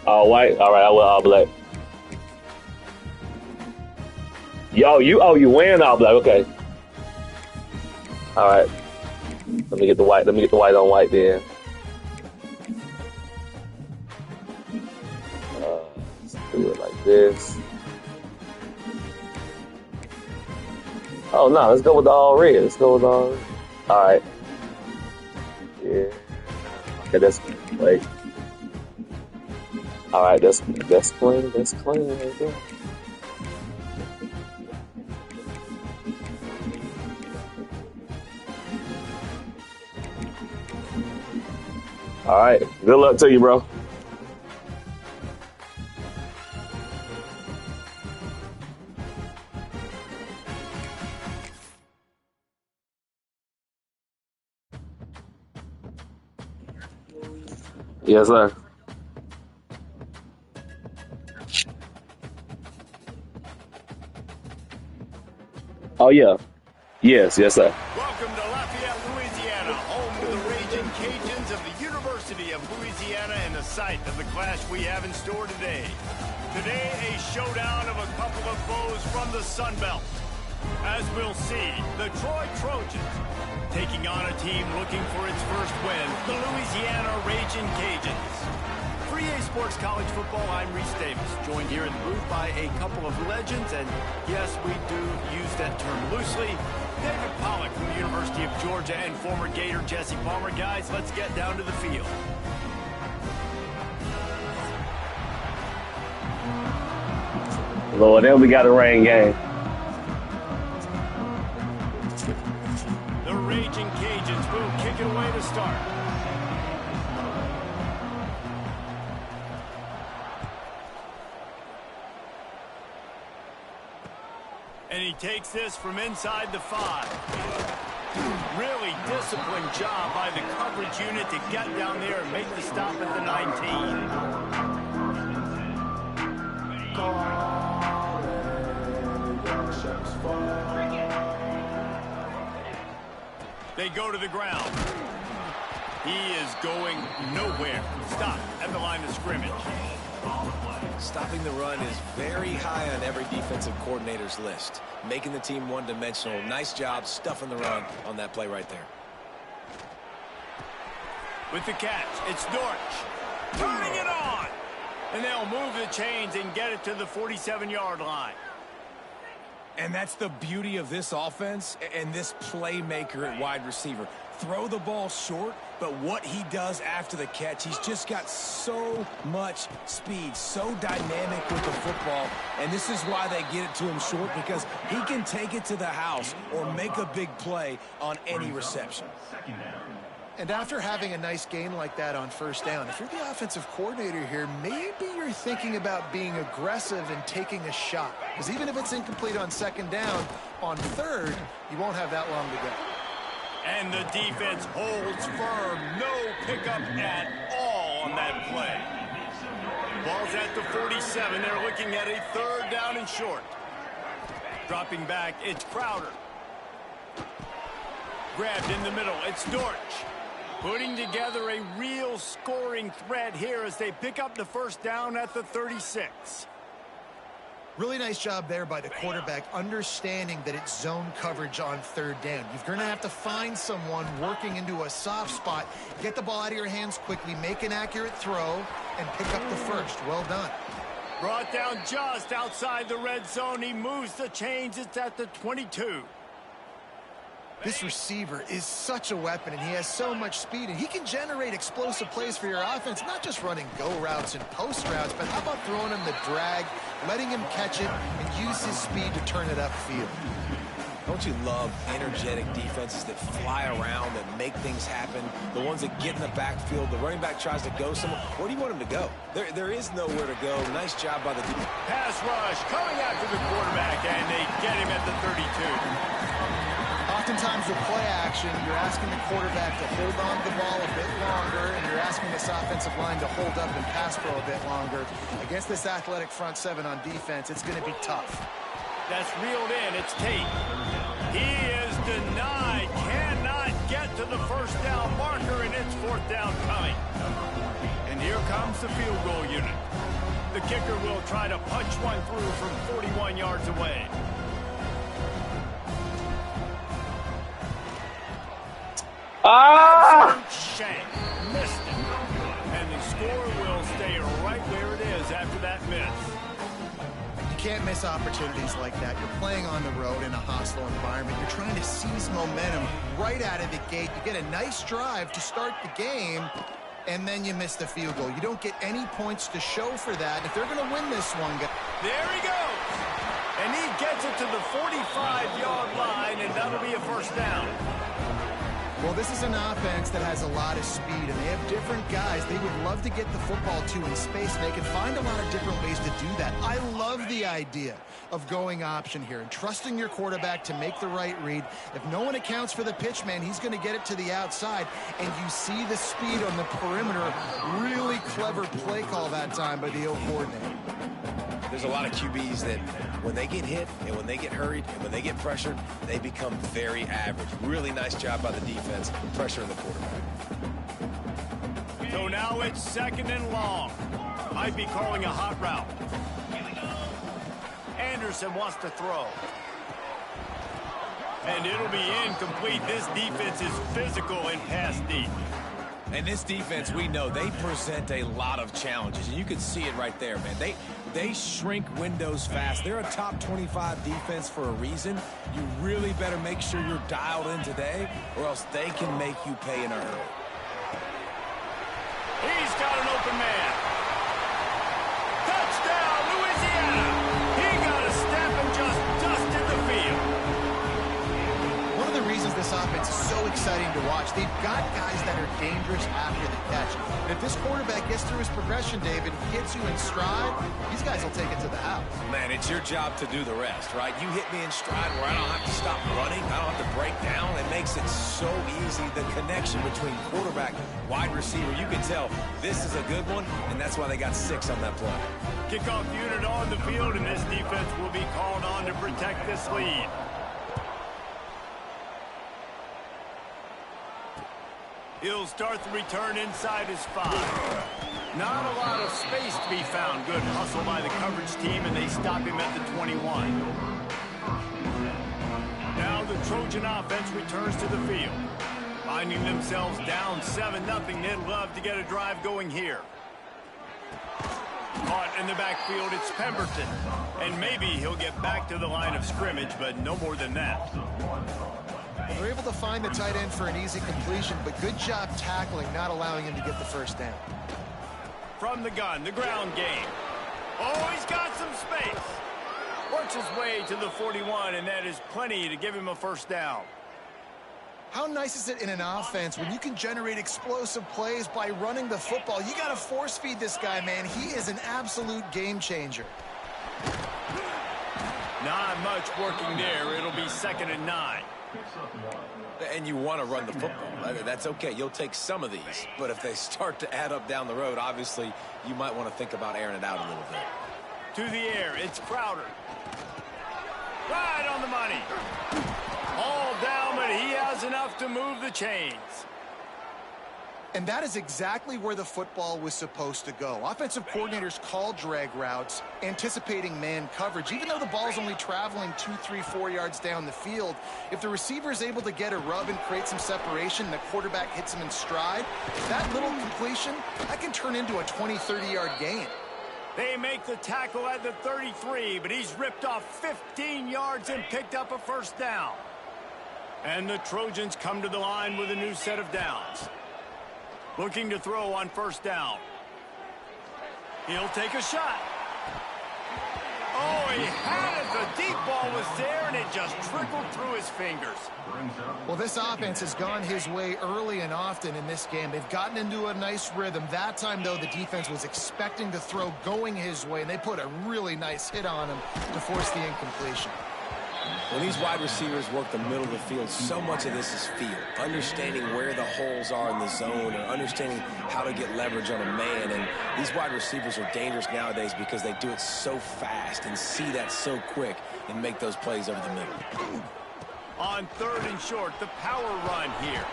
All white. All right, I will all black. You win all black. Okay. All right. Let me get the white. Let me get the white on white then. Let's do it like this. Oh no, let's go with the all red. Let's go with all red. All right. Yeah. Okay, that's wait. All right, that's clean. That's clean right there. All right. Good luck to you, bro. Yes, sir. Oh yeah. Yes, sir. Welcome to Lafayette, Louisiana, home of the Raging Cajuns of the University of Louisiana and the site of the clash we have in store today. Today, a showdown of a couple of foes from the Sun Belt. As we'll see, the Troy Trojans taking on a team looking for its first win, the Louisiana Raging Cajuns. For EA Sports College Football, I'm Reese Davis, joined here in the booth by a couple of legends, and yes, we do use that term loosely. David Pollock from the University of Georgia and former Gator Jesse Palmer. Guys, let's get down to the field. Lord, then we got a rain game. The Raging Cajuns will kick it away to start. And he takes this from inside the 5. Really disciplined job by the coverage unit to get down there and make the stop at the 19. They go to the ground. He is going nowhere. Stop at the line of scrimmage. Stopping the run is very high on every defensive coordinator's list. Making the team one-dimensional. Nice job stuffing the run on that play right there. With the catch, it's Dortch. Turning it on. And they'll move the chains and get it to the 47-yard line. And that's the beauty of this offense and this playmaker at wide receiver. Throw the ball short, but what he does after the catch, he's just got so much speed, so dynamic with the football. And this is why they get it to him short, because he can take it to the house or make a big play on any reception. And after having a nice game like that on first down, if you're the offensive coordinator here, maybe you're thinking about being aggressive and taking a shot. Because even if it's incomplete on second down, on third, you won't have that long to go. And the defense holds firm. No pickup at all on that play. Ball's at the 47. They're looking at a third down and short. Dropping back, it's Crowder. Grabbed in the middle, it's Dortch. Putting together a real scoring threat here as they pick up the first down at the 36. Really nice job there by the quarterback, understanding that it's zone coverage on third down. You're going to have to find someone working into a soft spot, get the ball out of your hands quickly, make an accurate throw, and pick up the first. Well done. Brought down just outside the red zone. He moves the chains. It's at the 22. This receiver is such a weapon, and he has so much speed, and he can generate explosive plays for your offense, not just running go routes and post routes, but how about throwing him the drag, letting him catch it, and use his speed to turn it upfield. Don't you love energetic defenses that fly around, that make things happen? The ones that get in the backfield, the running back tries to go somewhere. Where do you want him to go? There is nowhere to go. Nice job by the defense. Pass rush coming after the quarterback, and they get him at the 32. Oftentimes with play action, you're asking the quarterback to hold on to the ball a bit longer, and you're asking this offensive line to hold up and pass pro a bit longer. Against this athletic front seven on defense, it's going to be tough. That's reeled in. It's Tate. He is denied. Cannot get to the first down marker, and it's fourth down coming. And here comes the field goal unit. The kicker will try to punch one through from 41 yards away. Ah! Absolute shank. Missed it. And the score will stay right where it is after that miss. You can't miss opportunities like that. You're playing on the road in a hostile environment. You're trying to seize momentum right out of the gate. You get a nice drive to start the game, and then you miss the field goal. You don't get any points to show for that. If they're going to win this one, there he goes. And he gets it to the 45-yard line, and that'll be a first down. well, this is an offense that has a lot of speed, and they have different guys they would love to get the football to in space, and they can find a lot of different ways to do that. I love the idea of going option here and trusting your quarterback to make the right read. If no one accounts for the pitch, man, he's going to get it to the outside, and you see the speed on the perimeter. Really clever play call that time by the O coordinator. There's a lot of QBs that when they get hit and when they get hurried and when they get pressured, they become very average. Really nice job by the defense, pressuring the quarterback. So now it's second and long. Might be calling a hot route. Anderson wants to throw. And it'll be incomplete. This defense is physical and pass deep. And this defense, we know, they present a lot of challenges. And you can see it right there, man. They shrink windows fast. They're a top 25 defense for a reason. You really better make sure you're dialed in today, or else they can make you pay in a hurry. He's got an open man. Touchdown, Louisiana. He got a step and just dusted the field. One of the reasons this offense is so exciting to watch, they've got guys that are dangerous after the catch. And if this quarterback gets through his progression, David, hits you in stride, these guys will take it to the house. Man, it's your job to do the rest, right? You hit me in stride where I don't have to stop running. I don't have to break down. It makes it so easy. The connection between quarterback, wide receiver, you can tell this is a good one, and that's why they got 6 on that play. Kickoff unit on the field, and this defense will be called on to protect this lead. He'll start the return inside his 5. Not a lot of space to be found. Good hustle by the coverage team, and they stop him at the 21. Now the Trojan offense returns to the field. Finding themselves down 7-0, they'd love to get a drive going here. Caught in the backfield, it's Pemberton. And maybe he'll get back to the line of scrimmage, but no more than that. They're able to find the tight end for an easy completion, but good job tackling, not allowing him to get the first down. From the gun, the ground game. Oh, he's got some space. Works his way to the 41, and that is plenty to give him a first down. How nice is it in an offense when you can generate explosive plays by running the football? You got to force feed this guy, man. He is an absolute game changer. Not much working there. It'll be 2nd and 9. And you want to run the football. That's okay. You'll take some of these. But if they start to add up down the road, obviously, you might want to think about airing it out a little bit. To the air, it's Crowder. Right on the money. All down, but he has enough to move the chains. And that is exactly where the football was supposed to go. Offensive coordinators call drag routes, anticipating man coverage. Even though the ball's only traveling 2, 3, 4 yards down the field, if the receiver is able to get a rub and create some separation, the quarterback hits him in stride, that little completion, that can turn into a 20, 30-yard gain. They make the tackle at the 33, but he's ripped off 15 yards and picked up a first down. And the Trojans come to the line with a new set of downs. Looking to throw on first down. He'll take a shot. Oh, he had it. The deep ball was there, and it just trickled through his fingers. Well, this offense has gone his way early and often in this game. They've gotten into a nice rhythm. That time, though, the defense was expecting to throw going his way, and they put a really nice hit on him to force the incompletion. When these wide receivers work the middle of the field, so much of this is feel. Understanding where the holes are in the zone, or understanding how to get leverage on a man. And these wide receivers are dangerous nowadays because they do it so fast and see that so quick and make those plays over the middle. On 3rd and short, the power run here.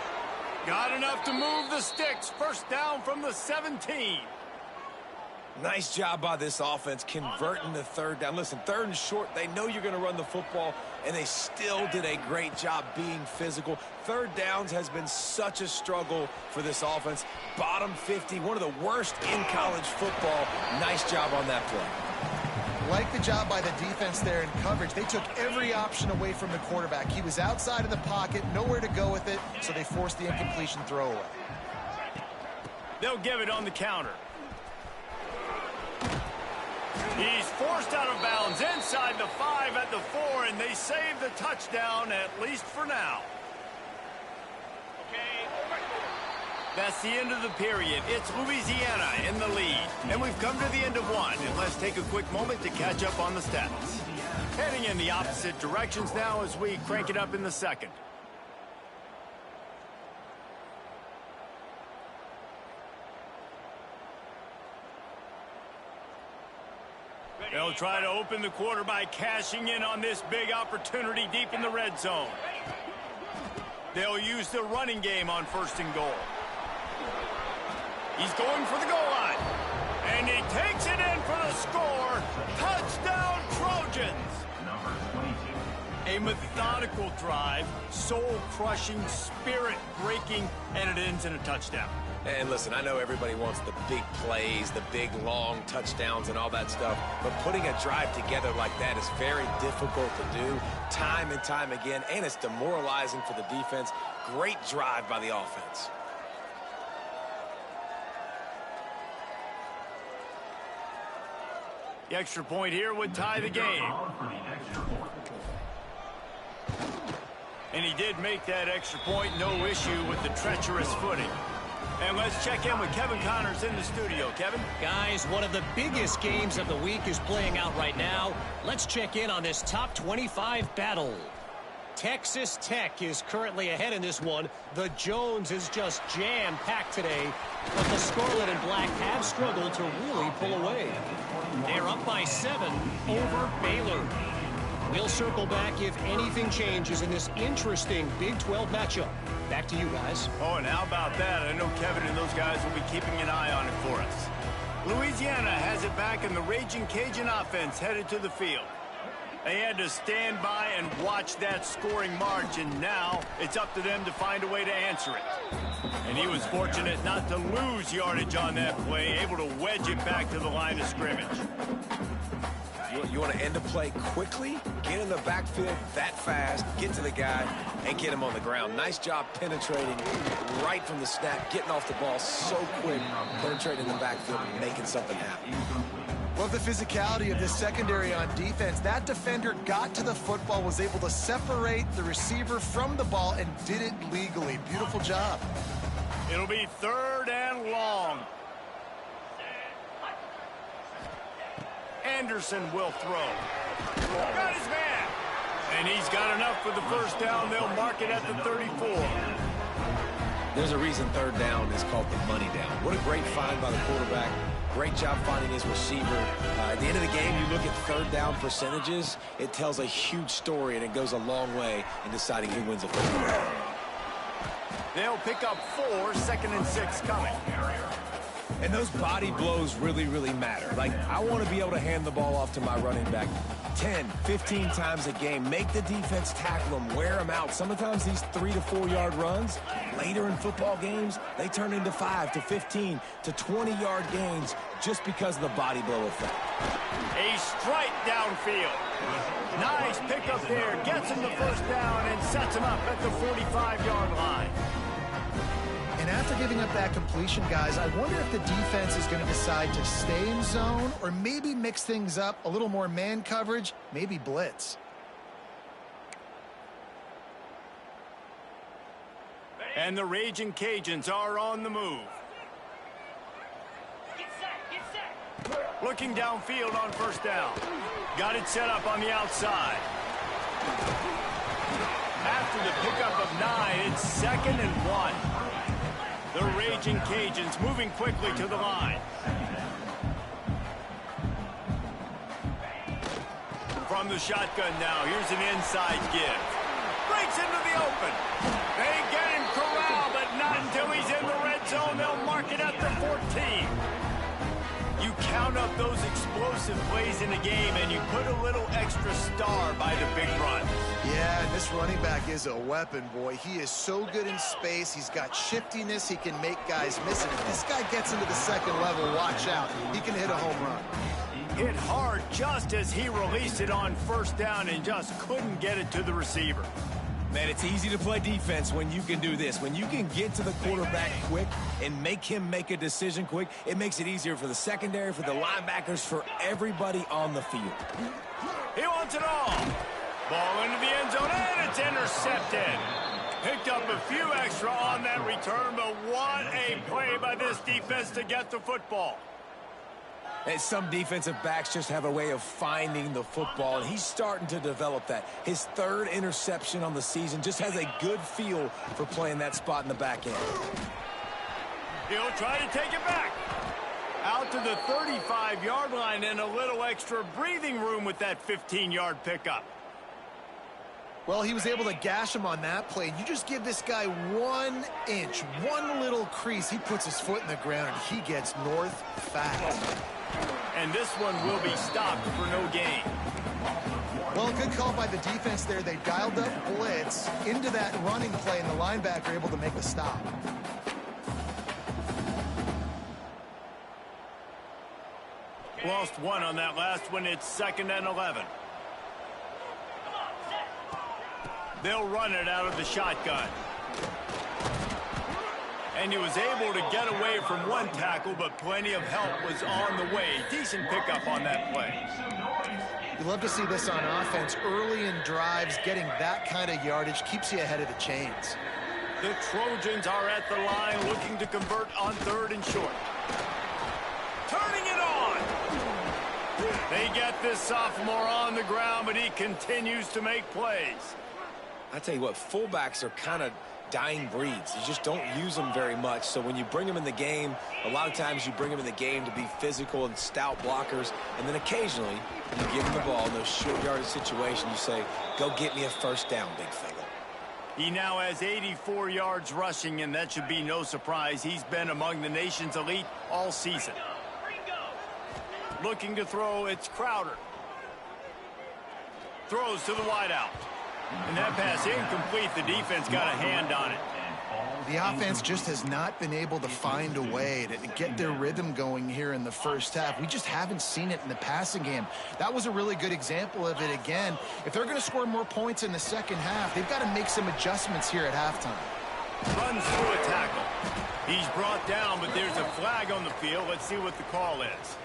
Got enough to move the sticks. First down from the 17. Nice job by this offense converting the third down. Listen, third and short, they know you're going to run the football, and they still did a great job being physical. Third downs has been such a struggle for this offense. Bottom 50, one of the worst in college football. Nice job on that play. Like the job by the defense there in coverage. They took every option away from the quarterback. He was outside of the pocket, nowhere to go with it, so they forced the incompletion throwaway. They'll give it on the counter. He's forced out of bounds inside the 5 at the 4, and they save the touchdown, at least for now. That's the end of the period. It's Louisiana in the lead. And we've come to the end of one. And let's take a quick moment to catch up on the stats. Heading in the opposite directions now as we crank it up in the second. They'll try to open the quarter by cashing in on this big opportunity deep in the red zone. They'll use the running game on 1st and goal. He's going for the goal line. And he takes it in for the score. Touchdown, Trojans. A methodical drive, soul-crushing, spirit-breaking, and it ends in a touchdown. And listen, I know everybody wants the big plays, the big, long touchdowns and all that stuff, but putting a drive together like that is very difficult to do time and time again, and it's demoralizing for the defense. Great drive by the offense. The extra point here would tie the game. And he did make that extra point, no issue with the treacherous footing. And let's check in with Kevin Connors in the studio. Kevin? Guys, one of the biggest games of the week is playing out right now. Let's check in on this top 25 battle. Texas Tech is currently ahead in this one. The Jones is just jam-packed today, but the Scarlet and Black have struggled to really pull away. They're up by 7 over Baylor. We'll circle back if anything changes in this interesting Big 12 matchup. Back to you guys. Oh, and how about that? I know Kevin and those guys will be keeping an eye on it for us. Louisiana has it back, and the Raging Cajun offense headed to the field. They had to stand by and watch that scoring march, and now it's up to them to find a way to answer it. And he was fortunate not to lose yardage on that play, able to wedge it back to the line of scrimmage. You want to end a play quickly, get in the backfield that fast, get to the guy, and get him on the ground. Nice job penetrating right from the snap, getting off the ball so quick, penetrating the backfield and making something happen. Love the physicality of this secondary on defense. That defender got to the football, was able to separate the receiver from the ball, and did it legally. Beautiful job. It'll be 3rd and long. Anderson will throw. Got his man. And he's got enough for the first down. They'll mark it at the 34. There's a reason 3rd down is called the money down. What a great find by the quarterback. Great job finding his receiver. At the end of the game, you look at 3rd down percentages. It tells a huge story, and it goes a long way in deciding who wins a football. They'll pick up 4, 2nd and 6 coming. And those body blows really, really matter. Like, I want to be able to hand the ball off to my running back 10, 15 times a game. Make the defense tackle them, wear them out. Sometimes these 3 to 4 yard runs, later in football games, they turn into 5 to 15 to 20 yard gains just because of the body blow effect. A strike downfield. Nice pickup there. Gets him the first down and sets him up at the 45-yard line. And after giving up that completion, guys, I wonder if the defense is going to decide to stay in zone or maybe mix things up, a little more man coverage, maybe blitz. And the Raging Cajuns are on the move. Looking downfield on 1st down. Got it set up on the outside. After the pickup of 9, it's 2nd and 1. The Raging Cajuns moving quickly to the line. From the shotgun now, here's an inside give. Breaks into the open. They get him corralled, but not until he's in the red zone. They'll mark it at the 14. You count those explosive plays in the game, and you put a little extra star by the big run. Yeah, this running back is a weapon, boy. He is so good in space. He's got shiftiness. He can make guys miss it. If this guy gets into the second level, watch out. He can hit a home run. Hit hard just as he released it on first down and just couldn't get it to the receiver. Man, it's easy to play defense when you can do this. When you can get to the quarterback quick and make him make a decision quick, it makes it easier for the secondary, for the linebackers, for everybody on the field. He wants it all. Ball into the end zone, and it's intercepted. Picked up a few extra on that return, but what a play by this defense to get the football. And some defensive backs just have a way of finding the football, and he's starting to develop that. His third interception on the season, just has a good feel for playing that spot in the back end. He'll try to take it back. Out to the 35-yard line, and a little extra breathing room with that 15-yard pickup. Well, he was able to gash him on that play. You just give this guy 1 inch, one little crease. He puts his foot in the ground, and he gets north fast. And this one will be stopped for no gain. Well, good call by the defense there. They dialed up blitz into that running play, and the linebacker able to make the stop. Lost one on that last one. It's 2nd and 11. They'll run it out of the shotgun. And he was able to get away from one tackle, but plenty of help was on the way. Decent pickup on that play. You love to see this on offense. Early in drives, getting that kind of yardage keeps you ahead of the chains. The Trojans are at the line looking to convert on 3rd and short. Turning it on. They get this sophomore on the ground, but he continues to make plays. I tell you what, fullbacks are kind of dying breeds. You just don't use them very much. So when you bring them in the game, a lot of times you bring them in the game to be physical and stout blockers. And then occasionally you give them the ball in those short yardage situations. You say, go get me a first down, big fella. He now has 84 yards rushing, and that should be no surprise. He's been among the nation's elite all season. Looking to throw, it's Crowder. Throws to the wideout. And that pass incomplete. The defense got a hand on it. The offense just has not been able to find a way to get their rhythm going here in the first half. We just haven't seen it in the passing game. That was a really good example of it again. If they're going to score more points in the second half, they've got to make some adjustments here at halftime. Runs through a tackle. He's brought down, but there's a flag on the field. Let's see what the call is.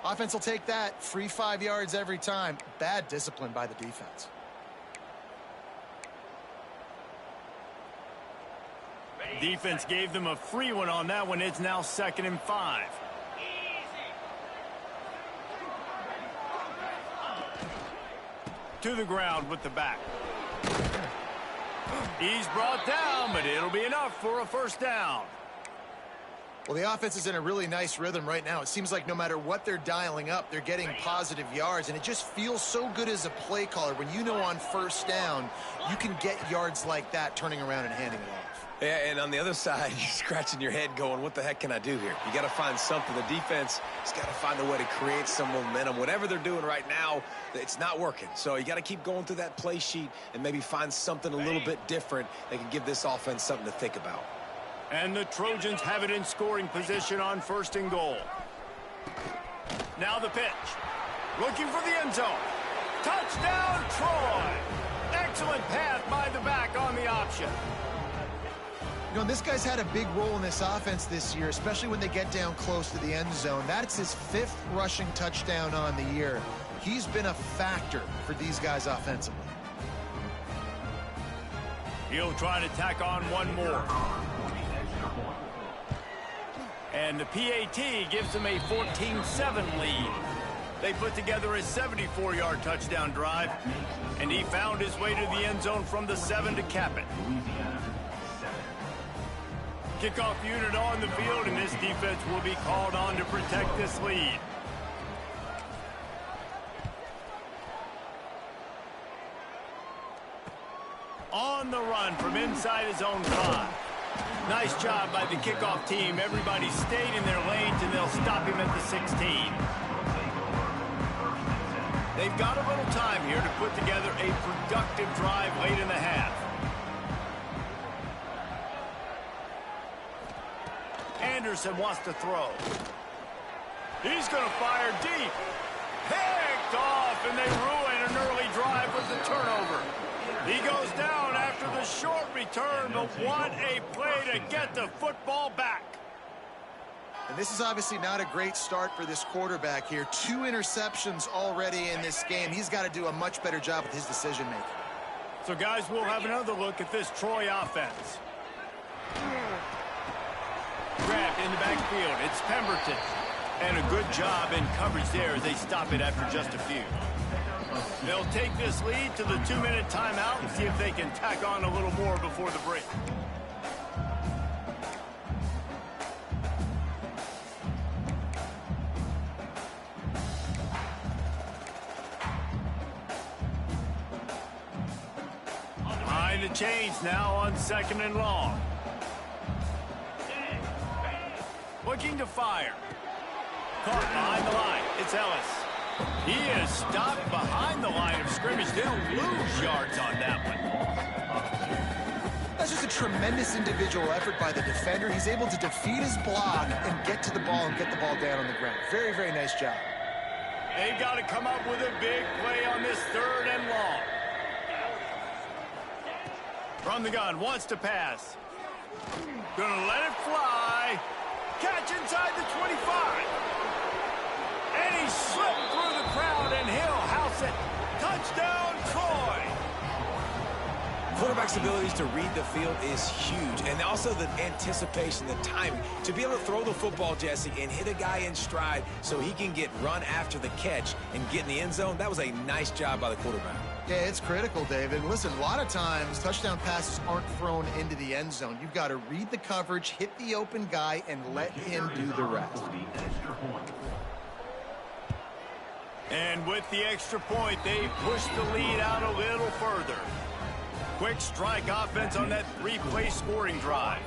Offense will take that. Free 5 yards every time. Bad discipline by the defense. Defense gave them a free one on that one. It's now 2nd and 5. To the ground with the back. He's brought down, but it'll be enough for a first down. Well, the offense is in a really nice rhythm right now. It seems like no matter what they're dialing up, they're getting positive yards, and it just feels so good as a play caller when you know on first down you can get yards like that turning around and handing it off. Yeah, and on the other side, you're scratching your head going, what the heck can I do here? You got to find something. The defense has got to find a way to create some momentum. Whatever they're doing right now, it's not working. So you got to keep going through that play sheet and maybe find something a little bit different that can give this offense something to think about. And the Trojans have it in scoring position on 1st and goal. Now the pitch. Looking for the end zone. Touchdown, Troy. Excellent pass by the back on the option. You know, this guy's had a big role in this offense this year, especially when they get down close to the end zone. That's his 5th rushing touchdown on the year. He's been a factor for these guys offensively. He'll try to tack on one more. And the PAT gives them a 14-7 lead. They put together a 74-yard touchdown drive, and he found his way to the end zone from the 7 to cap it. Kickoff unit on the field, and this defense will be called on to protect this lead. On the run from inside his own 5. Nice job by the kickoff team. Everybody stayed in their lanes, and they'll stop him at the 16. They've got a little time here to put together a productive drive late in the half. Anderson wants to throw. He's going to fire deep. Picked off, and they ruin an early drive with the turnover. He goes down after the short return, but what a play to get the football back. And this is obviously not a great start for this quarterback here. 2 interceptions already in this game. He's got to do a much better job with his decision-making. So, guys, we'll have another look at this Troy offense. Grabbed in the backfield. It's Pemberton. And a good job in coverage there as they stop it after just a few. They'll take this lead to the 2-minute timeout and see if they can tack on a little more before the break. Behind the chains now on 2nd and long. Looking to fire. Caught behind the line. It's Ellis. He is stopped behind the line of scrimmage. They'll lose yards on that one. That's just a tremendous individual effort by the defender. He's able to defeat his block and get to the ball and get the ball down on the ground. Very, very nice job. They've got to come up with a big play on this 3rd and long. From the gun, wants to pass. Gonna let it fly. Catch inside the 25. And he slipped through the crowd, and he'll house it. Touchdown, Troy. Quarterback's abilities to read the field is huge, and also the anticipation, the timing. To be able to throw the football, Jesse, and hit a guy in stride so he can get run after the catch and get in the end zone, that was a nice job by the quarterback. Yeah, it's critical, David. Listen, a lot of times touchdown passes aren't thrown into the end zone. You've got to read the coverage, hit the open guy, and let him do the rest. And with the extra point, they push the lead out a little further. Quick strike offense on that 3-play scoring drive.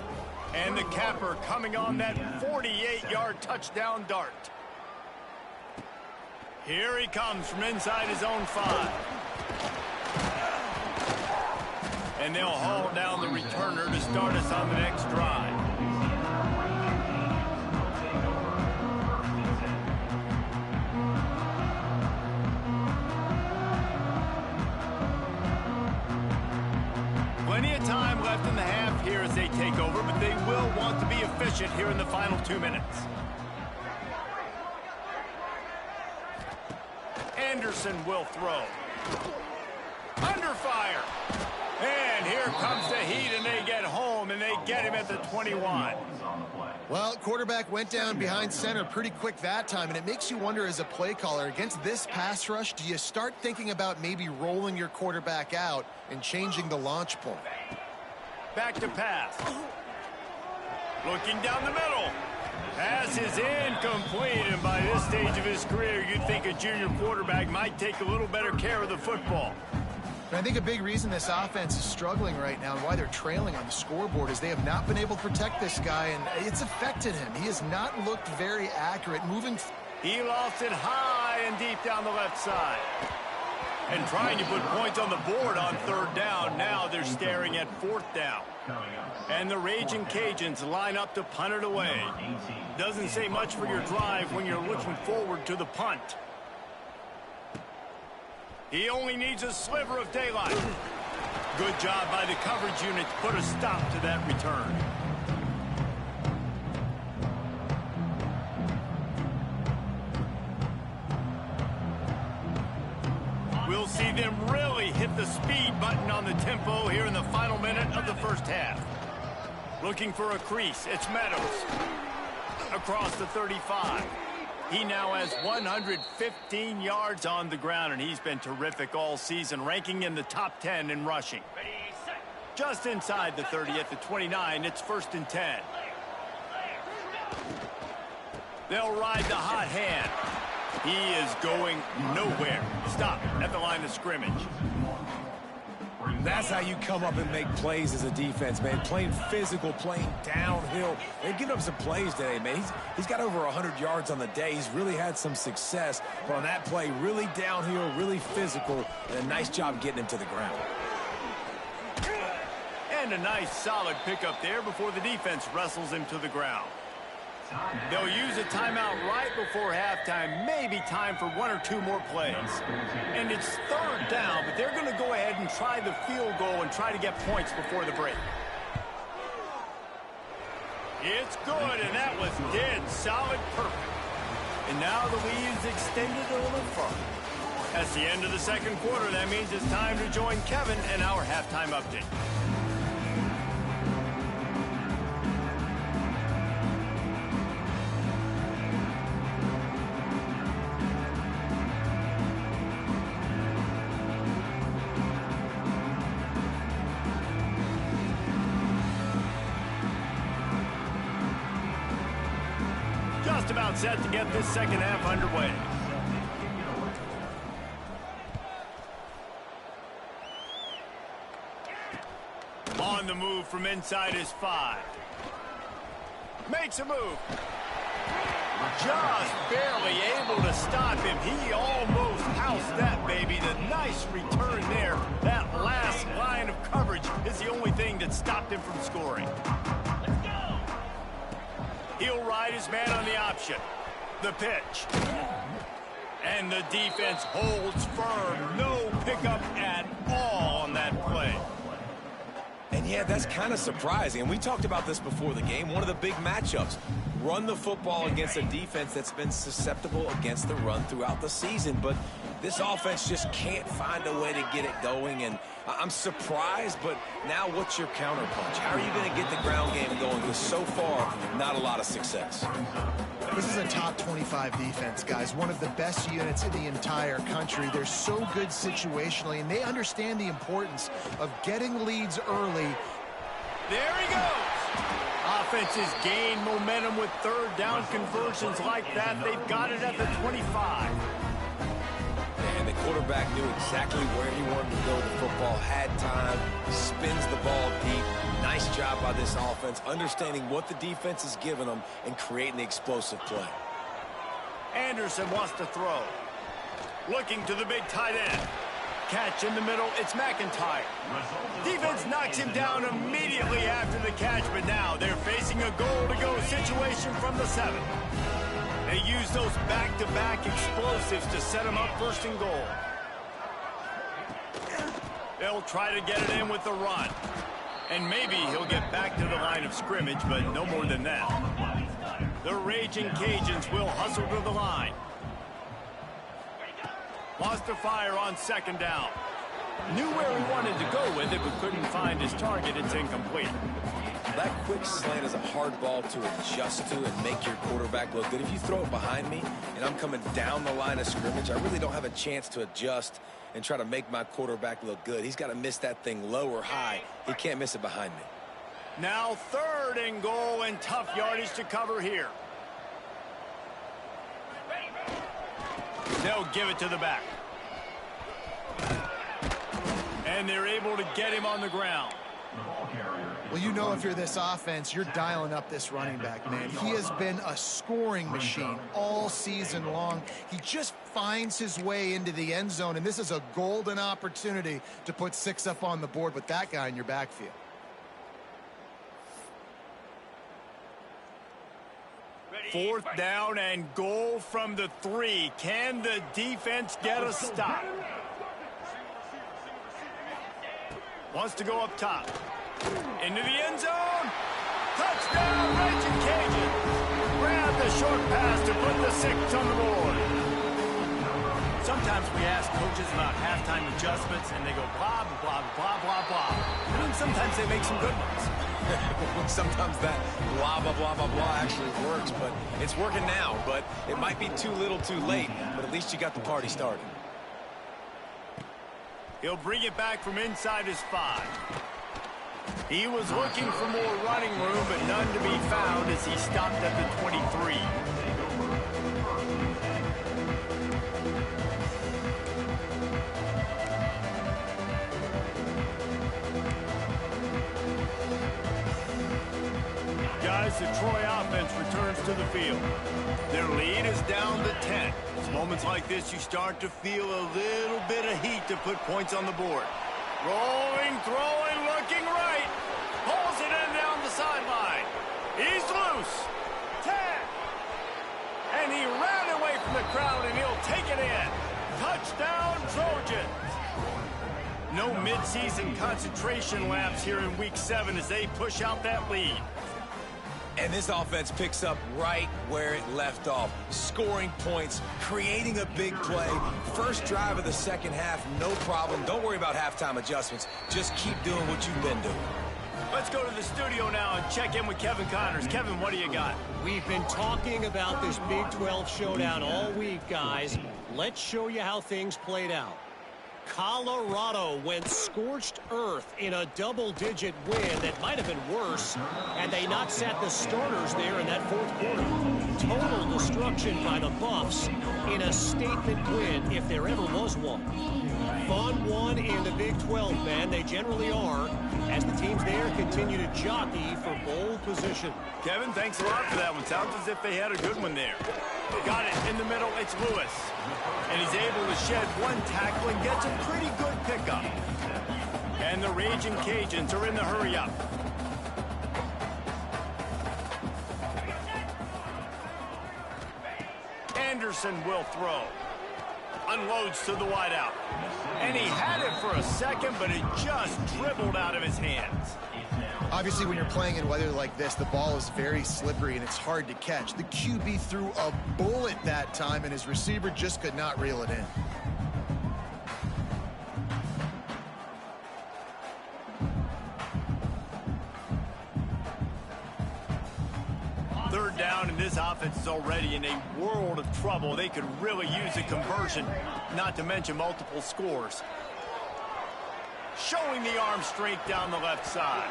And the capper coming on that 48-yard touchdown dart. Here he comes from inside his own 5. And they'll haul down the returner to start us on the next drive. Plenty of time left in the half here as they take over, but they will want to be efficient here in the final 2 minutes. Anderson will throw. Under fire. And here comes the heat, and they get home, and they get him at the 21. Well, quarterback went down behind center pretty quick that time, and it makes you wonder as a play caller, against this pass rush, do you start thinking about maybe rolling your quarterback out and changing the launch point? Back to pass. Looking down the middle. Pass is incomplete, and by this stage of his career, you'd think a junior quarterback might take a little better care of the football. And I think a big reason this offense is struggling right now and why they're trailing on the scoreboard is they have not been able to protect this guy, and it's affected him. He has not looked very accurate moving. He lost it high and deep down the left side. And trying to put points on the board on 3rd down. Now they're staring at 4th down. And the Raging Cajuns line up to punt it away. Doesn't say much for your drive when you're looking forward to the punt. He only needs a sliver of daylight. Good job by the coverage unit to put a stop to that return. We'll see them really hit the speed button on the tempo here in the final minute of the first half. Looking for a crease, it's Meadows. Across the 35. He now has 115 yards on the ground, and he's been terrific all season, ranking in the top 10 in rushing. Just inside the 30 at the 29, it's 1st and 10. They'll ride the hot hand. He is going nowhere. Stop at the line of scrimmage. That's how you come up and make plays as a defense, man. Playing physical, playing downhill. They've given up some plays today, man. He's got over 100 yards on the day. He's really had some success. But on that play, really downhill, really physical, and a nice job getting him to the ground. And a nice solid pickup there before the defense wrestles him to the ground. They'll use a timeout right before halftime, maybe time for 1 or 2 more plays. And it's 3rd down, but they're going to go ahead and try the field goal and try to get points before the break. It's good, and that was dead solid perfect. And now the lead's extended a little further. That's the end of the 2nd quarter. That means it's time to join Kevin and our halftime update. Just about set to get this 2nd half underway. On the move from inside his 5. Makes a move. Just barely able to stop him. He almost housed that baby. The nice return there. That last line of coverage is the only thing that stopped him from scoring. He'll ride his man on the option. The pitch. And the defense holds firm. No pickup at all on that play. And yeah, that's kind of surprising. And we talked about this before the game. One of the big matchups. Run the football against a defense that's been susceptible against the run throughout the season. But this offense just can't find a way to get it going. And I'm surprised, but now what's your counterpunch? How are you going to get the ground game going? Because so far, not a lot of success. This is a top 25 defense, guys. One of the best units in the entire country. They're so good situationally, and they understand the importance of getting leads early. There he goes. Offenses gain momentum with 3rd down conversions like that. They've got it at the 25. And the quarterback knew exactly where he wanted to go with the football, had time, spins the ball deep. Nice job by this offense, understanding what the defense is giving them and creating the explosive play. Anderson wants to throw. Looking to the big tight end. Catch in the middle, it's McIntyre. Defense knocks him down immediately after the catch, but now they're facing a goal-to-go situation from the 7. They use those back-to-back explosives to set him up 1st and goal. They'll try to get it in with the run. And maybe he'll get back to the line of scrimmage, but no more than that. The Raging Cajuns will hustle to the line. Wants to fire on 2nd down. Knew where he wanted to go with it, but couldn't find his target. It's incomplete. That quick slant is a hard ball to adjust to and make your quarterback look good. If you throw it behind me and I'm coming down the line of scrimmage, I really don't have a chance to adjust and try to make my quarterback look good. He's got to miss that thing low or high. He can't miss it behind me. Now 3rd and goal, and tough yardage to cover here. They'll give it to the back. And they're able to get him on the ground. Well, you know, if you're this offense, you're dialing up this running back, man. He has been a scoring machine all season long. He just finds his way into the end zone, and this is a golden opportunity to put 6 up on the board with that guy in your backfield. Fourth down and goal from the 3. Can the defense get a stop? Wants to go up top. Into the end zone. Touchdown, Raging Cajuns. Grab the short pass to put the 6 on the board. Sometimes we ask coaches about halftime adjustments, and they go blah, blah, blah, blah, blah. And then sometimes they make some good ones. Sometimes that blah, blah, blah, blah, blah actually works, but it's working now. But it might be too little too late, but at least you got the party started. He'll bring it back from inside his 5. He was looking for more running room, but none to be found as he stopped at the 23. as the Troy offense returns to the field. Their lead is down to 10. It's moments like this you start to feel a little bit of heat to put points on the board. Rolling, throwing, looking right. Pulls it in down the sideline. He's loose. 10. And he ran away from the crowd, and he'll take it in. Touchdown, Trojans. No midseason concentration laps here in Week 7 as they push out that lead. And this offense picks up right where it left off. Scoring points, creating a big play. First drive of the second half, no problem. Don't worry about halftime adjustments. Just keep doing what you've been doing. Let's go to the studio now and check in with Kevin Connors. Kevin, what do you got? We've been talking about this Big 12 showdown all week, guys. Let's show you how things played out. Colorado went scorched earth in a double-digit win that might have been worse had they not sat the starters there in that fourth quarter. Total destruction by the Buffs in a statement win, if there ever was one. Fun one in the Big 12, man. They generally are, as the teams there continue to jockey for bowl position. Kevin, thanks a lot for that one. Sounds as if they had a good one there. Got it in the middle. It's Lewis. And he's able to shed one tackle and gets a pretty good pickup. And the Raging Cajuns are in the hurry-up. Anderson will throw. Unloads to the wideout. And he had it for a second, but it just dribbled out of his hands. Obviously, when you're playing in weather like this, the ball is very slippery and it's hard to catch. The QB threw a bullet that time, and his receiver just could not reel it in. Third down, and this offense is already in a world of trouble. They could really use a conversion, not to mention multiple scores. Showing the arm strength down the left side.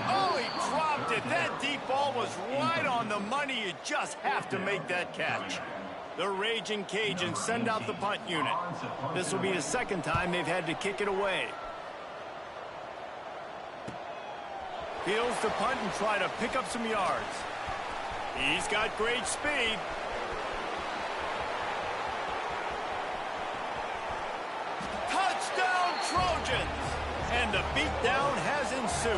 Oh, he dropped it. That deep ball was right on the money. You just have to make that catch. The Raging Cajuns send out the punt unit. This will be the second time they've had to kick it away. Fields to punt and try to pick up some yards. He's got great speed. Touchdown, Trojans! And the beatdown has ensued.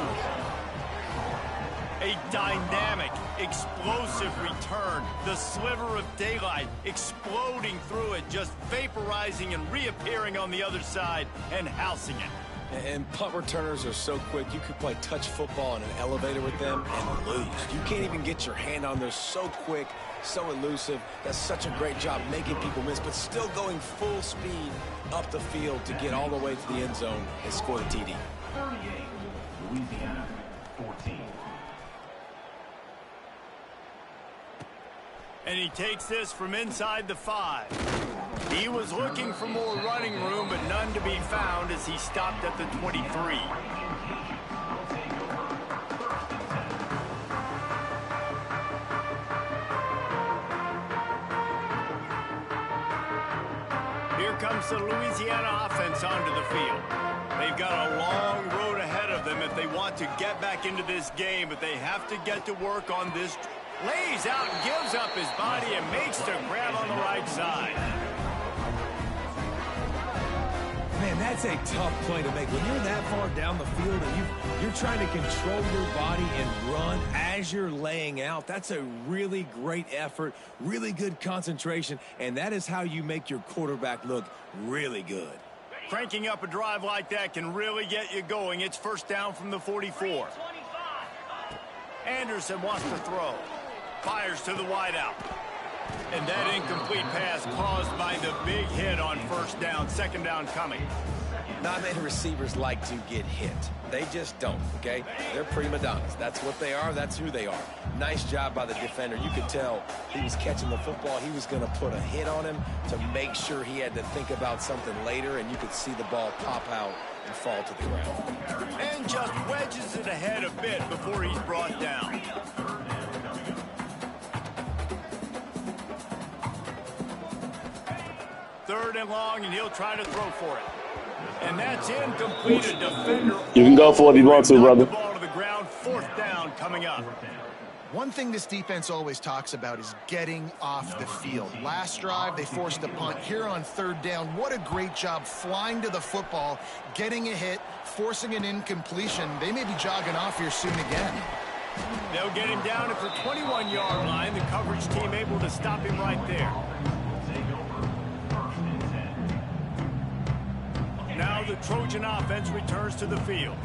A dynamic, explosive return. The sliver of daylight exploding through it, just vaporizing and reappearing on the other side and housing it. And punt returners are so quick, you could play touch football in an elevator with them and lose. You can't even get your hand on there. So quick, so elusive. Does such a great job making people miss, but still going full speed up the field to get all the way to the end zone and score the TD. 38, Louisiana, 14. And he takes this from inside the 5. He was looking for more running room, but none to be found as he stopped at the 23. Here comes the Louisiana offense onto the field. They've got a long road ahead of them if they want to get back into this game, but they have to get to work on this. Lays out, gives up his body, and makes the grab on the right side. Man, that's a tough play to make. When you're that far down the field and you're trying to control your body and run as you're laying out, that's a really great effort, really good concentration, and that is how you make your quarterback look really good. Cranking up a drive like that can really get you going. It's first down from the 44. Anderson wants to throw. Fires to the wideout. And that incomplete pass caused by the big hit on first down. Second down coming. Not many receivers like to get hit. They just don't, okay? They're prima donnas. That's what they are. That's who they are. Nice job by the defender. You could tell he was catching the football. He was going to put a hit on him to make sure he had to think about something later, and you could see the ball pop out and fall to the ground. And just wedges it ahead a bit before he's brought down. Third and long, and he'll try to throw for it. And that's incomplete. A defender. You can go for it if you want to, brother. The ball to the ground. Fourth down coming up. One thing this defense always talks about is getting off the field. Last drive, they forced a punt. Here on third down, what a great job flying to the football, getting a hit, forcing an incompletion. They may be jogging off here soon again. They'll get him down at the 21-yard line. The coverage team able to stop him right there. Now the Trojan offense returns to the field.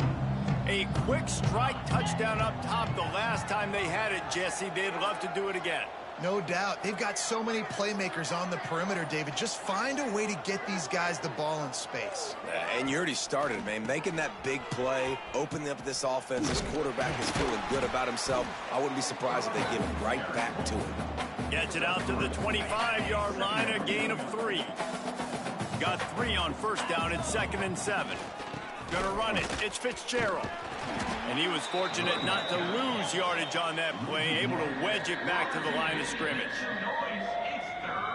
A quick strike touchdown up top the last time they had it, Jesse. They'd love to do it again. No doubt. They've got so many playmakers on the perimeter, David. Just find a way to get these guys the ball in space. And you already started, man. Making that big play, opening up this offense. This quarterback is feeling good about himself. I wouldn't be surprised if they give it right back to him. Gets it out to the 25-yard line, a gain of 3. Got 3 on first down at 2nd and 7. Gonna run it. It's Fitzgerald. And he was fortunate not to lose yardage on that play, able to wedge it back to the line of scrimmage.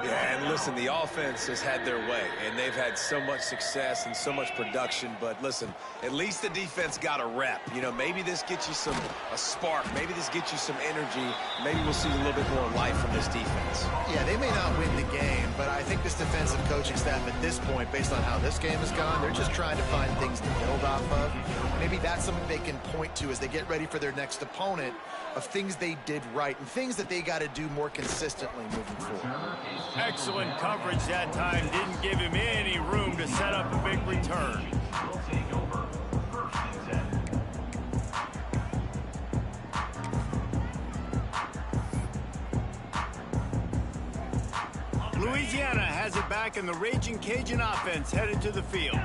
Yeah, and listen, the offense has had their way, and they've had so much success and so much production. But listen, at least the defense got a rep. You know, maybe this gets you a spark. Maybe this gets you some energy. Maybe we'll see a little bit more life from this defense. Yeah, they may not win the game, but I think this defensive coaching staff at this point, based on how this game has gone, they're just trying to find things to build off of. Maybe that's something they can point to as they get ready for their next opponent, of things they did right and things that they got to do more consistently moving forward. Excellent coverage that time. Didn't give him any room to set up a big return. Louisiana has it back, and the Raging Cajun offense headed to the field.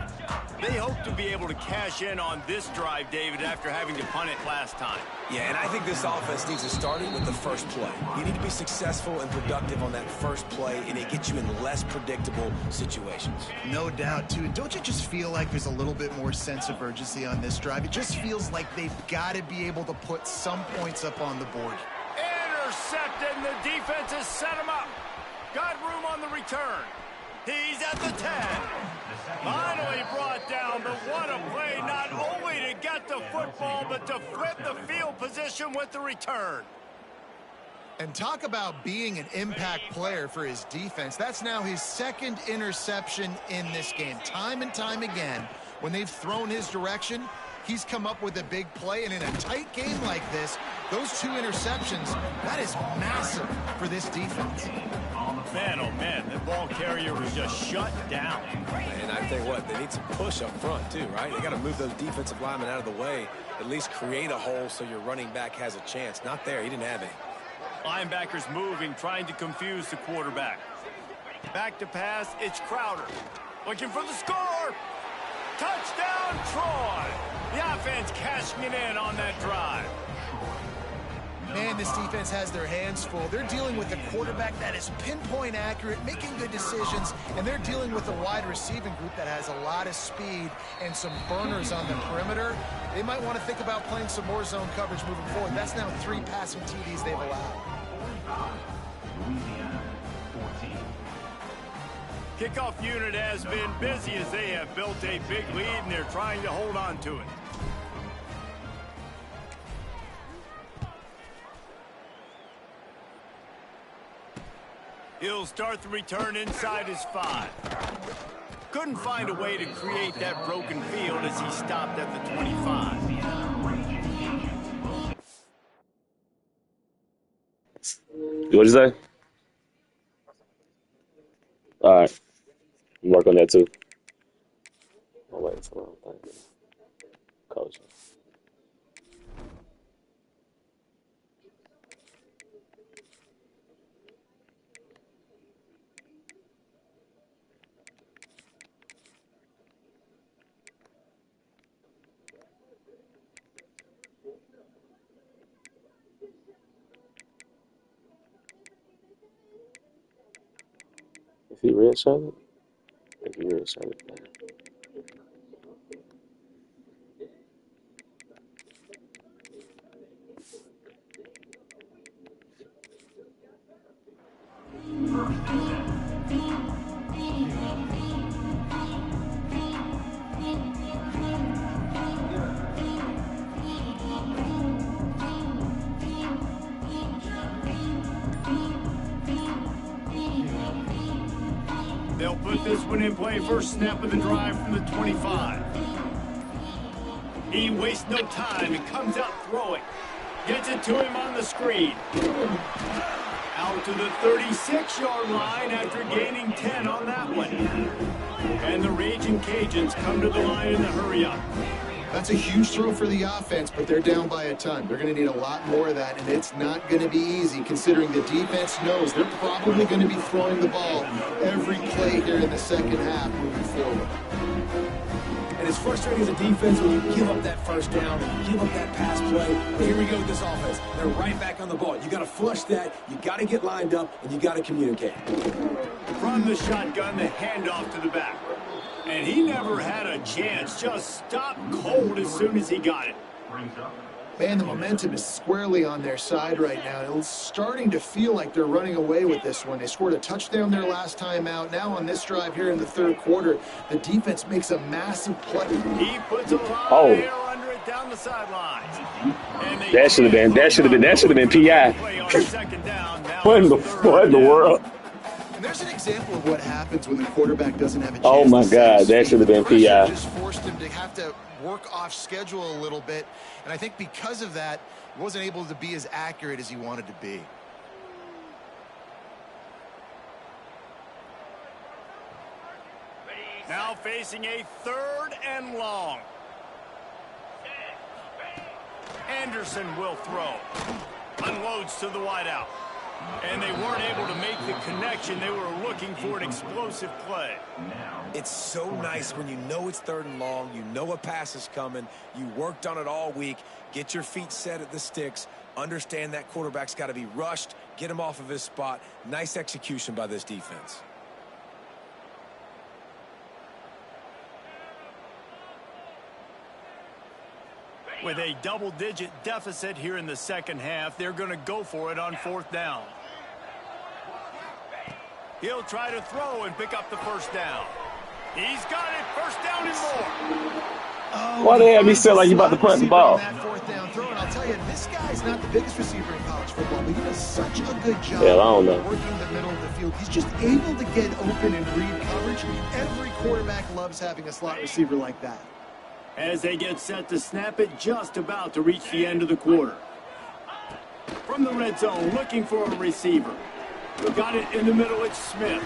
They hope to be able to cash in on this drive, David, after having to punt it last time. Yeah, and I think this offense needs to start it with the first play. You need to be successful and productive on that first play, and it gets you in less predictable situations. No doubt, too. And don't you just feel like there's a little bit more sense of urgency on this drive? It just feels like they've got to be able to put some points up on the board. Intercepted, and the defense has set him up. Got room on the return. He's at the 10. Finally brought down, but what a play, not only to get the football, but to flip the field position with the return. And talk about being an impact player for his defense. That's now his 2nd interception in this game. Time and time again, when they've thrown his direction, he's come up with a big play. And in a tight game like this, those 2 interceptions, that is massive for this defense. Man, oh man, the ball carrier was just shut down. And I tell you what, they need some push up front too, right? They got to move those defensive linemen out of the way, at least create a hole so your running back has a chance. Not there, he didn't have any. Linebackers moving, trying to confuse the quarterback. Back to pass, it's Crowder. Looking for the score. Touchdown, Troy. The offense cashing it in on that drive. Man, this defense has their hands full. They're dealing with a quarterback that is pinpoint accurate, making good decisions, and they're dealing with a wide receiving group that has a lot of speed and some burners on the perimeter. They might want to think about playing some more zone coverage moving forward. That's now 3 passing TDs they've allowed. Louisiana 14. Kickoff unit has been busy as they have built a big lead, and they're trying to hold on to it. He'll start the return inside his 5. Couldn't find a way to create that broken field as he stopped at the 25. What'd you say? All right. Work on that too. Oh, wait, it's wrong thing. Coach. If he red shirted, if he red shirted, They'll put this one in play first snap of the drive from the 25. He wastes no time and comes out throwing. Gets it to him on the screen. Out to the 36-yard line after gaining 10 on that one. And the Raging Cajuns come to the line in the hurry-up. That's a huge throw for the offense, but they're down by a ton. They're going to need a lot more of that, and it's not going to be easy considering the defense knows they're probably going to be throwing the ball every play here in the second half moving forward. And it's frustrating as a defense when you give up that first down, you give up that pass play. But here we go with this offense. They're right back on the ball. You got to flush that, you got to get lined up, and you got to communicate. From the shotgun, the handoff to the back. And he never had a chance. Just stopped cold as soon as he got it. Man, the momentum is squarely on their side right now. It's starting to feel like they're running away with this one. They scored a touchdown their last time out. Now on this drive here in the third quarter, the defense makes a massive play. He puts a lot of air under it down the sidelines. That should have been PI. What in the world? And there's an example of what happens when the quarterback doesn't have a chance. Oh my God, that should have been PI. Just forced him to have to work off schedule a little bit, and I think because of that, he wasn't able to be as accurate as he wanted to be. Now facing a 3rd and long. Anderson will throw. Unloads to the wideout. And they weren't able to make the connection. They were looking for an explosive play. It's so nice when you know it's 3rd and long, you know a pass is coming, you worked on it all week, get your feet set at the sticks, understand that quarterback's got to be rushed, get him off of his spot. Nice execution by this defense. With a double-digit deficit here in the second half, they're going to go for it on 4th down. He'll try to throw and pick up the first down. He's got it. First down and more. Why the hell me sound like you about to punt the ball? That 4th down throw, and I'll tell you, this guy's not the biggest receiver in college football, but he does such a good job I don't know. working the middle of the field. He's just able to get open and read coverage. Every quarterback loves having a slot receiver like that. As they get set to snap it, just about to reach the end of the quarter. From the red zone, looking for a receiver. Got it in the middle, it's Smith.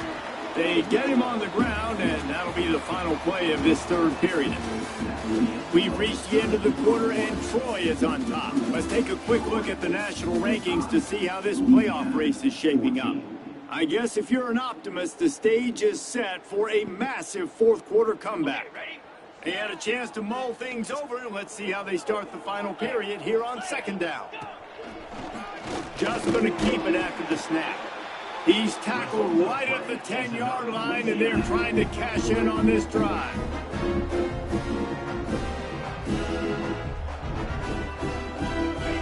They get him on the ground, and that'll be the final play of this 3rd period. We've reached the end of the quarter, and Troy is on top. Let's take a quick look at the national rankings to see how this playoff race is shaping up. I guess if you're an optimist, the stage is set for a massive 4th quarter comeback. They had a chance to mull things over. Let's see how they start the final period here on 2nd down. Just going to keep it after the snap. He's tackled right at the 10-yard line, and they're trying to cash in on this drive.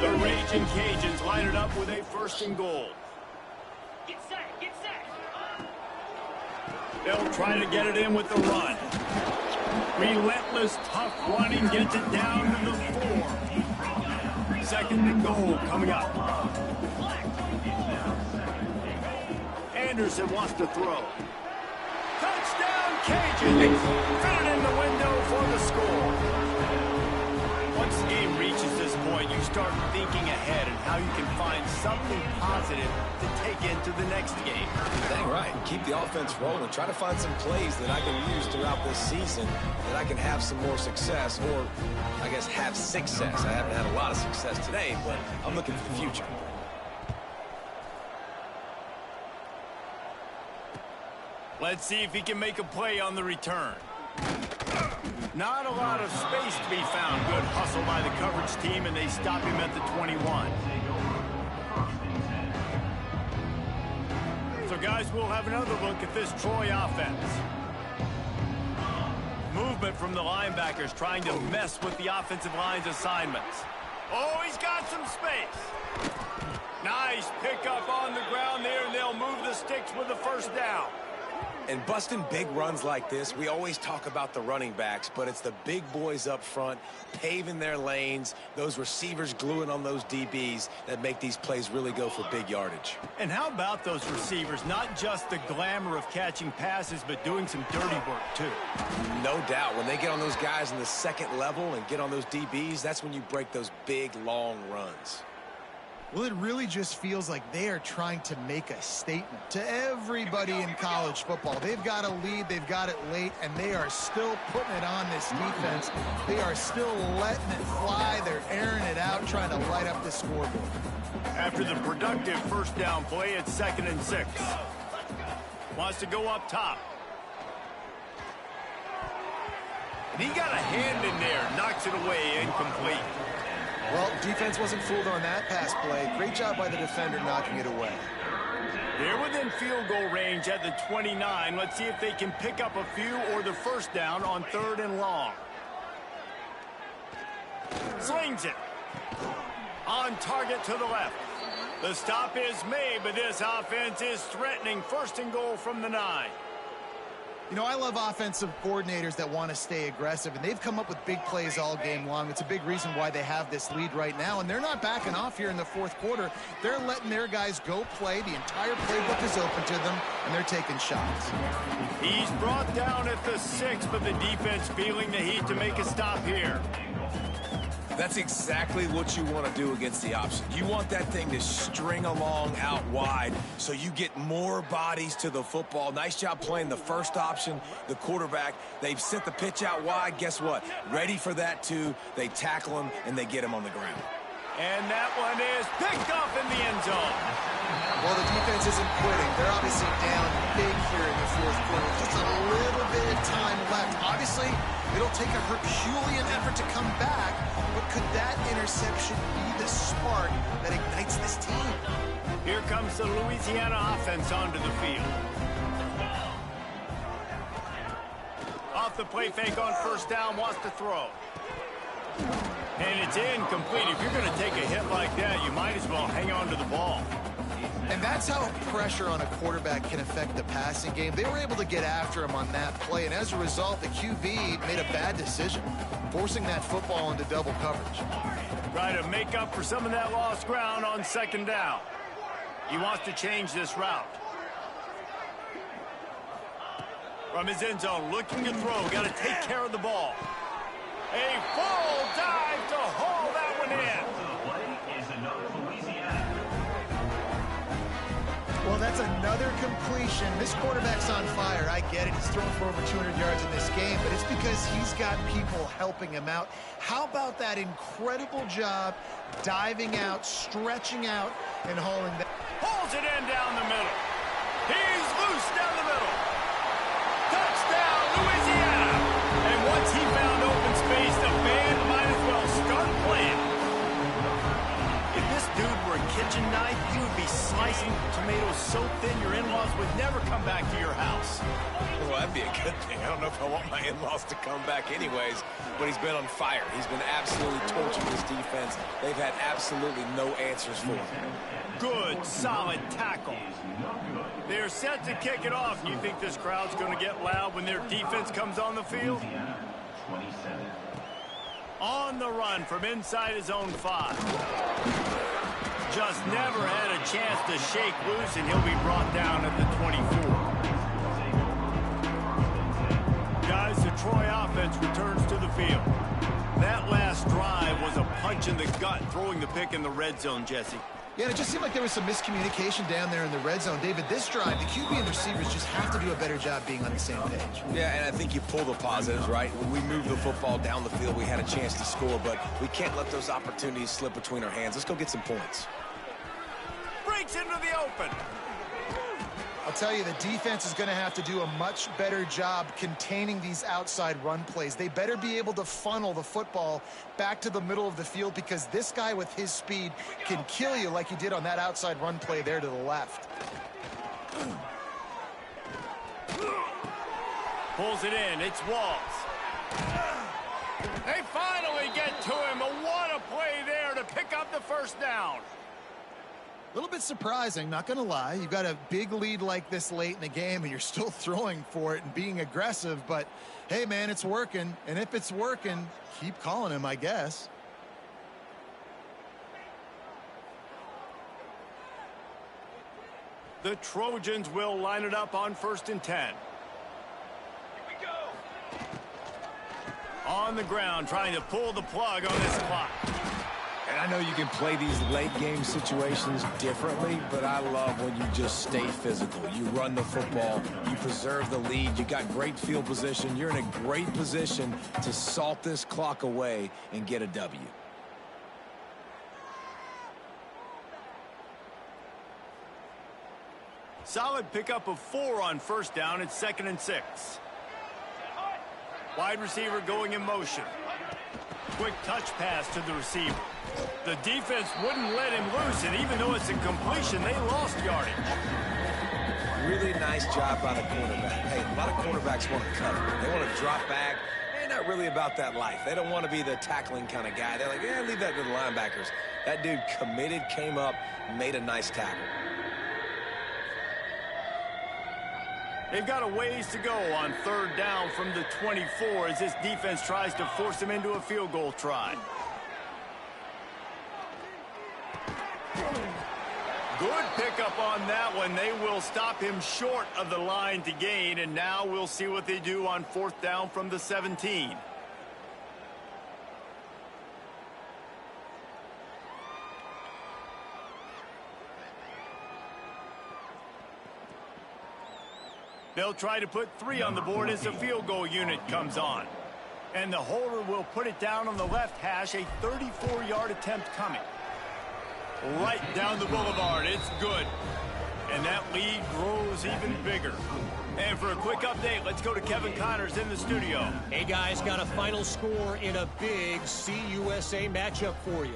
The Raging Cajuns line it up with a 1st and goal. Get set, get set. They'll try to get it in with the run. Relentless, tough running gets it down to the 4. 2nd and goal coming up. Anderson wants to throw. Touchdown, Cajuns! Fit it in the window for the score. Once the game reaches this point, you start thinking ahead and how you can find something positive to take into the next game. Dang right. Keep the offense rolling. Try to find some plays that I can use throughout this season that I can have some more success, or I guess have success. I haven't had a lot of success today, but I'm looking for the future. Let's see if he can make a play on the return. Not a lot of space to be found. Good hustle by the coverage team, and they stop him at the 21. So, guys, we'll have another look at this Troy offense. Movement from the linebackers trying to mess with the offensive line's assignments. Oh, he's got some space. Nice pickup on the ground there, and they'll move the sticks with the 1st down. And busting big runs like this, we always talk about the running backs, but it's the big boys up front, paving their lanes, those receivers gluing on those DBs that make these plays really go for big yardage. And how about those receivers? Not just the glamour of catching passes, but doing some dirty work, too. No doubt. When they get on those guys in the second level and get on those DBs, that's when you break those big, long runs. Well, it really just feels like they are trying to make a statement to everybody in college football. They've got a lead, they've got it late, and they are still putting it on this defense. They are still letting it fly. They're airing it out, trying to light up the scoreboard. After the productive first down play, it's 2nd and 6. Wants to go up top. And he got a hand in there, knocks it away, incomplete. Well, defense wasn't fooled on that pass play. Great job by the defender knocking it away. They're within field goal range at the 29. Let's see if they can pick up a few or the first down on 3rd and long. Slings it. On target to the left. The stop is made, but this offense is threatening 1st and goal from the 9. You know, I love offensive coordinators that want to stay aggressive, and they've come up with big plays all game long. It's a big reason why they have this lead right now, and they're not backing off here in the 4th quarter. They're letting their guys go play. The entire playbook is open to them, and they're taking shots. He's brought down at the 6, but the defense feeling the heat to make a stop here. That's exactly what you want to do against the option. You want that thing to string along out wide so you get more bodies to the football. Nice job playing the first option, the quarterback. They've sent the pitch out wide. Guess what? Ready for that, too. They tackle him, and they get him on the ground. And that one is picked off in the end zone. Well, the defense isn't quitting. They're obviously down big here in the 4th quarter. Just a little bit of time left. Obviously, it'll take a Herculean effort to come back, but could that interception be the spark that ignites this team? Here comes the Louisiana offense onto the field. Off the play fake on 1st down, wants to throw. And it's incomplete. If you're going to take a hit like that, you might as well hang on to the ball. And that's how pressure on a quarterback can affect the passing game. They were able to get after him on that play, and as a result, the QB made a bad decision, forcing that football into double coverage. Try to make up for some of that lost ground on 2nd down. He wants to change this route. From his end zone, looking to throw. Got to take care of the ball. A full dive to haul that one in. Well, that's another completion. This quarterback's on fire. I get it. He's thrown for over 200 yards in this game, but it's because he's got people helping him out. How about that incredible job diving out, stretching out, and hauling that? Hauls it in down the middle. He's loose down the middle. Touchdown, Louisiana. And once he found open space, the band might as well start playing. If this dude were a kitchen knife, he would be slicing tomatoes so thin your in-laws would never come back to your house. Well, that'd be a good thing. I don't know if I want my in-laws to come back anyways, but he's been on fire. He's been absolutely torching this defense. They've had absolutely no answers for him. Good, solid tackle. They're set to kick it off. You think this crowd's going to get loud when their defense comes on the field? On the run from inside his own 5. Just never had a chance to shake loose, and he'll be brought down at the 24. Guys, the Troy offense returns to the field. That last drive was a punch in the gut, throwing the pick in the red zone, Jesse. Yeah, it just seemed like there was some miscommunication down there in the red zone. David, this drive, the QB and receivers just have to do a better job being on the same page. Yeah, and I think you pull the positives, right? When we moved the football down the field, we had a chance to score, but we can't let those opportunities slip between our hands. Let's go get some points. Breaks into the open. I'll tell you, the defense is going to have to do a much better job containing these outside run plays. They better be able to funnel the football back to the middle of the field, because this guy with his speed can kill you like he did on that outside run play there to the left. Pulls it in. It's Walls. They finally get to him. What a play there to pick up the first down. A little bit surprising, not going to lie. You've got a big lead like this late in the game, and you're still throwing for it and being aggressive. But, hey, man, it's working. And if it's working, keep calling him, I guess. The Trojans will line it up on 1st and 10. On the ground, trying to pull the plug on this clock. And I know you can play these late game situations differently, but I love when you just stay physical. You run the football, you preserve the lead, you got great field position. You're in a great position to salt this clock away and get a W. Solid pickup of 4 on 1st down. It's 2nd and 6. Wide receiver going in motion. Quick touch pass to the receiver. The defense wouldn't let him loose, and even though it's a completion, they lost yardage. Really nice job by the cornerback. Hey, a lot of cornerbacks want to cut it. They want to drop back. They're not really about that life. They don't want to be the tackling kind of guy. They're like, yeah, leave that to the linebackers. That dude committed, came up, made a nice tackle. They've got a ways to go on 3rd down from the 24 as this defense tries to force them into a field goal try. Good pickup on that one. They will stop him short of the line to gain, and now we'll see what they do on 4th down from the 17. They'll try to put 3 on the board as the field goal unit comes on. And the holder will put it down on the left hash, a 34-yard attempt coming. Right down the boulevard, it's good. And that lead grows even bigger. And for a quick update, let's go to Kevin Connors in the studio. Hey, guys, got a final score in a big CUSA matchup for you.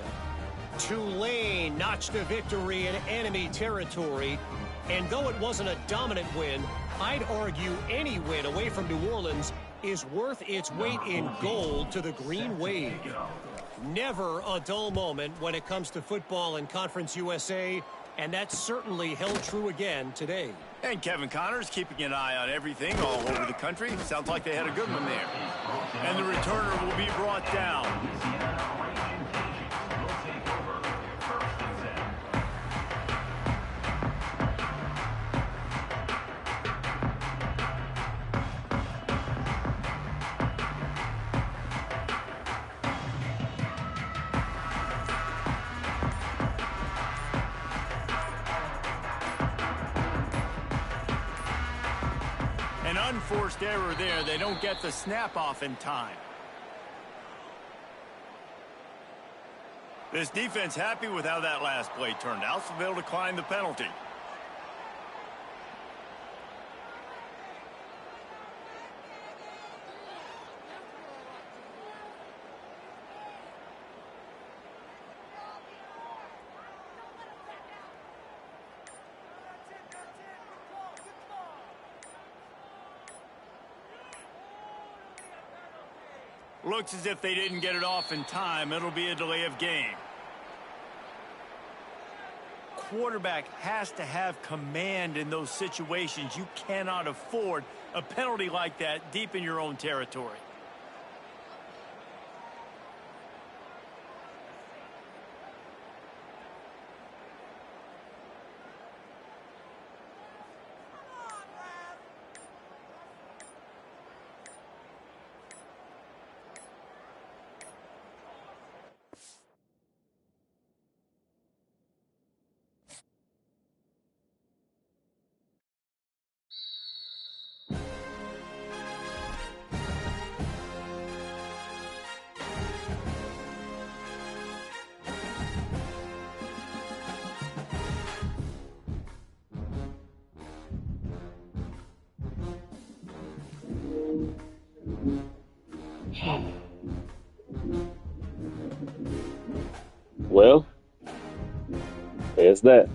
Tulane notched a victory in enemy territory. And though it wasn't a dominant win, I'd argue any win away from New Orleans is worth its weight in gold to the Green Wave. Never a dull moment when it comes to football in Conference USA, and that certainly held true again today. And Kevin Connors keeping an eye on everything all over the country. Sounds like they had a good one there. And the returner will be brought down. An unforced error there. They don't get the snap off in time. This defense happy with how that last play turned out, so they'll decline the penalty. Looks as if they didn't get it off in time. It'll be a delay of game. Quarterback has to have command in those situations. You cannot afford a penalty like that deep in your own territory. Well, there's that.